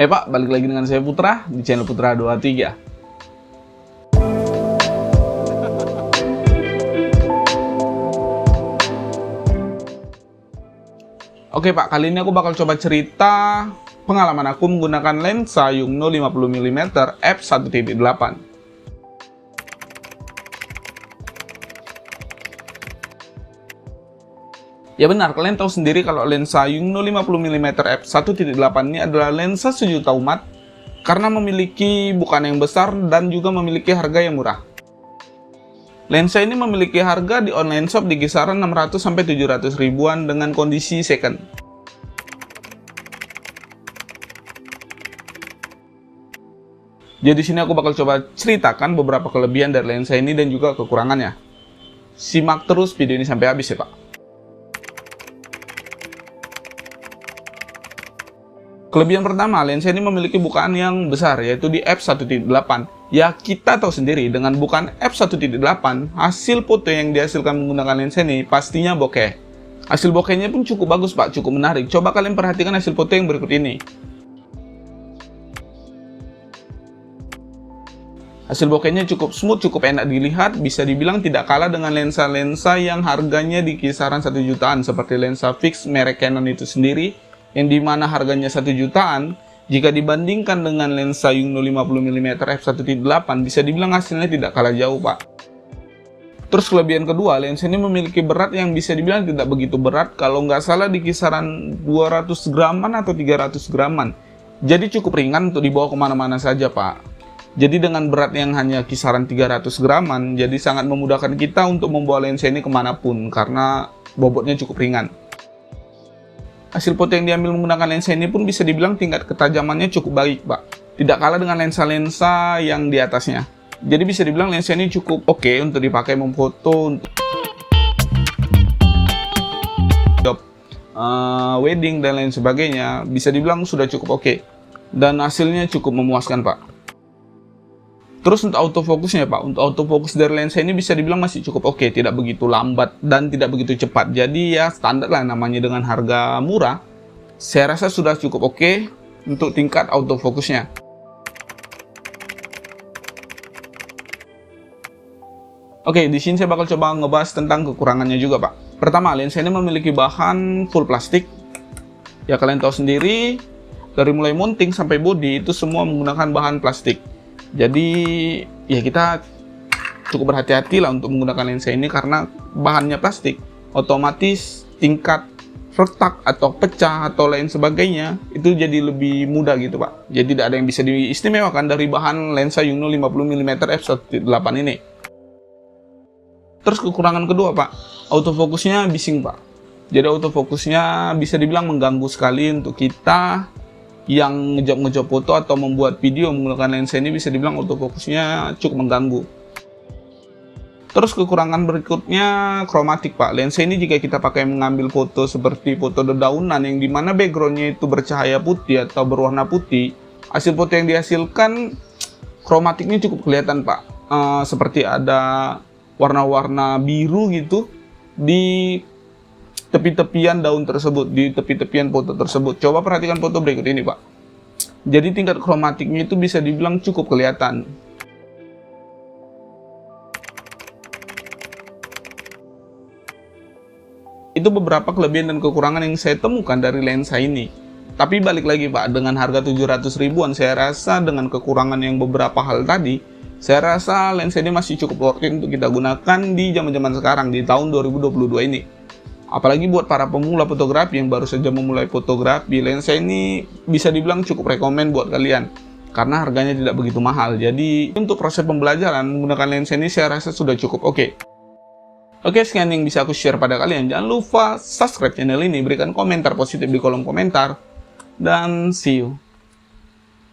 Pak, balik lagi dengan saya Putra di channel Putra 23. Oke Pak, kali ini aku bakal coba cerita pengalaman aku menggunakan lensa Yongnuo 50mm f1.8. Ya benar, kalian tahu sendiri kalau lensa Yongnuo 50mm f1.8 ini adalah lensa sejuta umat karena memiliki bukaan yang besar dan juga memiliki harga yang murah. Lensa ini memiliki harga di online shop di kisaran 600-700 ribuan dengan kondisi second. Jadi sini aku bakal coba ceritakan beberapa kelebihan dari lensa ini dan juga kekurangannya. Simak terus video ini sampai habis ya Pak. Kelebihan pertama, lensa ini memiliki bukaan yang besar, yaitu di f1.8. Ya, kita tahu sendiri, dengan bukaan f1.8, hasil foto yang dihasilkan menggunakan lensa ini pastinya bokeh. Hasil bokehnya pun cukup bagus, Pak, cukup menarik. Coba kalian perhatikan hasil foto yang berikut ini. Hasil bokehnya cukup smooth, cukup enak dilihat, bisa dibilang tidak kalah dengan lensa-lensa yang harganya di kisaran 1 jutaan, seperti lensa fix merek Canon itu sendiri, yang dimana harganya 1 jutaan, jika dibandingkan dengan lensa Yongnuo 50mm f1.8, bisa dibilang hasilnya tidak kalah jauh Pak. Terus kelebihan kedua, lensa ini memiliki berat yang bisa dibilang tidak begitu berat, kalau nggak salah di kisaran 200 graman atau 300 graman. Jadi cukup ringan untuk dibawa kemana-mana saja Pak. Jadi dengan berat yang hanya kisaran 300 graman, jadi sangat memudahkan kita untuk membawa lensa ini kemanapun, karena bobotnya cukup ringan. Hasil foto yang diambil menggunakan lensa ini pun bisa dibilang tingkat ketajamannya cukup baik, Pak. Tidak kalah dengan lensa-lensa yang di atasnya. Jadi bisa dibilang lensa ini cukup oke untuk dipakai memfoto, untuk job, wedding, dan lain sebagainya. Bisa dibilang sudah cukup oke. Dan hasilnya cukup memuaskan, Pak. Terus untuk autofocusnya Pak, untuk autofocus dari lensa ini bisa dibilang masih cukup oke, tidak begitu lambat dan tidak begitu cepat. Jadi ya standar lah, namanya dengan harga murah, saya rasa sudah cukup oke untuk tingkat autofocusnya. Oke, di sini saya bakal coba ngebahas tentang kekurangannya juga Pak. Pertama, lensa ini memiliki bahan full plastik. Ya kalian tahu sendiri, dari mulai mounting sampai body itu semua menggunakan bahan plastik. Jadi ya kita cukup berhati-hati lah untuk menggunakan lensa ini karena bahannya plastik. Otomatis tingkat retak atau pecah atau lain sebagainya itu jadi lebih mudah gitu Pak. Jadi tidak ada yang bisa diistimewakan dari bahan lensa Yongnuo 50mm f1.8 ini. Terus kekurangan kedua Pak, autofokusnya bising Pak. Jadi autofokusnya bisa dibilang mengganggu sekali untuk kita yang ngejob foto atau membuat video menggunakan lensa ini. Bisa dibilang autofokusnya cukup mengganggu. Terus kekurangan berikutnya kromatik Pak. Lensa ini jika kita pakai mengambil foto seperti foto dedaunan yang dimana backgroundnya itu bercahaya putih atau berwarna putih, hasil foto yang dihasilkan kromatiknya cukup kelihatan Pak. Seperti ada warna-warna biru gitu di tepi-tepian daun tersebut, di tepi-tepian foto tersebut. Coba perhatikan foto berikut ini Pak. Jadi tingkat kromatiknya itu bisa dibilang cukup kelihatan. Itu beberapa kelebihan dan kekurangan yang saya temukan dari lensa ini. Tapi balik lagi Pak, dengan harga 700 ribuan, saya rasa dengan kekurangan yang beberapa hal tadi, saya rasa lensa ini masih cukup worth it untuk kita gunakan di zaman-zaman sekarang, di tahun 2022 ini. Apalagi buat para pemula fotografi yang baru saja memulai fotografi, lensa ini bisa dibilang cukup rekomen buat kalian. Karena harganya tidak begitu mahal. Jadi untuk proses pembelajaran menggunakan lensa ini saya rasa sudah cukup oke. Oke, sekian yang bisa aku share pada kalian. Jangan lupa subscribe channel ini, berikan komentar positif di kolom komentar. Dan see you.